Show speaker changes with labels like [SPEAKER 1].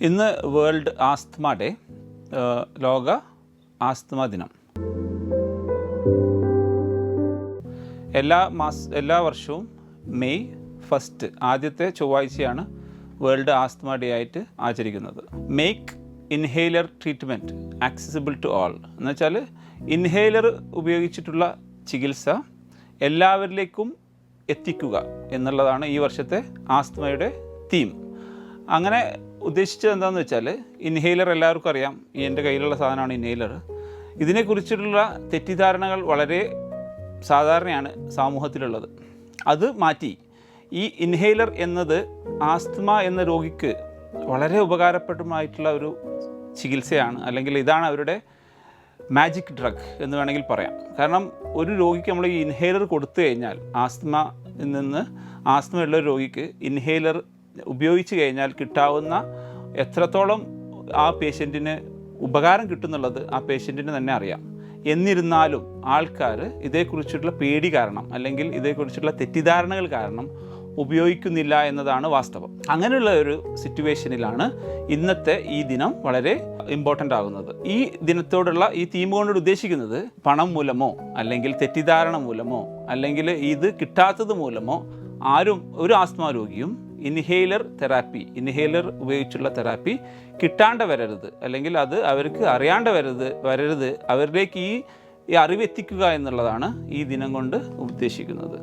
[SPEAKER 1] ഇന്ന് world asthma day, ലോക asthma ദിനം. എല്ലാ വർഷവും മെയ് 1 ആദ്യത്തെ ചൊവ്വാഴ്ചയാണ് വേൾഡ് ആസ്ത്മ ഡേ ആയിട്ട് ആചരിക്കുന്നത്. Make inhaler treatment accessible to all എന്ന് വെച്ചാൽ ഇൻഹേലർ ഉപയോഗിച്ചിട്ടുള്ള ചികിത്സ എല്ലാവരിലേക്കും എത്തിക്കുക എന്നുള്ളതാണ് ഈ വർഷത്തെ ആസ്ത്മയുടെ തീം. അങ്ങനെ ഉദ്ദേശിച്ചത് എന്താണെന്ന് വെച്ചാൽ, ഇൻഹേലർ എല്ലാവർക്കും അറിയാം, എൻ്റെ കയ്യിലുള്ള സാധനമാണ് ഇൻഹേലർ. ഇതിനെക്കുറിച്ചിട്ടുള്ള തെറ്റിദ്ധാരണകൾ വളരെ സാധാരണയാണ് സമൂഹത്തിലുള്ളത്. അത് മാറ്റി ഈ ഇൻഹേലർ എന്നത് ആസ്ത്മ എന്ന രോഗിക്ക് വളരെ ഉപകാരപ്രദമായിട്ടുള്ള ഒരു ചികിത്സയാണ്, അല്ലെങ്കിൽ ഇതാണ് അവരുടെ മാജിക് ഡ്രഗ് എന്ന് വേണമെങ്കിൽ പറയാം. കാരണം ഒരു രോഗിക്ക് നമ്മൾ ഈ ഇൻഹേലർ കൊടുത്തു കഴിഞ്ഞാൽ, ആസ്ത്മയിൽ നിന്ന് ആസ്ത്മയുള്ള ഒരു രോഗിക്ക് ഇൻഹേലർ ഉപയോഗിച്ച് കഴിഞ്ഞാൽ കിട്ടാവുന്ന എത്രത്തോളം ആ പേഷ്യൻറ്റിന് ഉപകാരം കിട്ടുന്നുള്ളത് ആ പേഷ്യൻറ്റിന് തന്നെ അറിയാം. എന്നിരുന്നാലും ആൾക്കാർ ഇതേക്കുറിച്ചുള്ള പേടി കാരണം, അല്ലെങ്കിൽ ഇതേക്കുറിച്ചുള്ള തെറ്റിദ്ധാരണകൾ കാരണം ഉപയോഗിക്കുന്നില്ല എന്നതാണ് വാസ്തവം. അങ്ങനെയുള്ള ഒരു സിറ്റുവേഷനിലാണ് ഇന്നത്തെ ഈ ദിനം വളരെ ഇമ്പോർട്ടൻ്റ് ആകുന്നത്. ഈ ദിനത്തോടുള്ള ഈ തീം കൊണ്ട് ഉദ്ദേശിക്കുന്നത്, പണം മൂലമോ അല്ലെങ്കിൽ തെറ്റിദ്ധാരണ മൂലമോ അല്ലെങ്കിൽ ഇത് കിട്ടാത്തത് മൂലമോ ആരും, ഒരു ആസ്ത്മ രോഗിയും ഇൻഹേലർ ഉപയോഗിച്ചുള്ള തെറാപ്പി കിട്ടാണ്ട് വരരുത്, അല്ലെങ്കിൽ അത് അവർക്ക് അറിയാണ്ട് വരരുത്. അവരിലേക്ക് ഈ അറിവ് എത്തിക്കുക എന്നുള്ളതാണ് ഈ ദിനം കൊണ്ട് ഉദ്ദേശിക്കുന്നത്.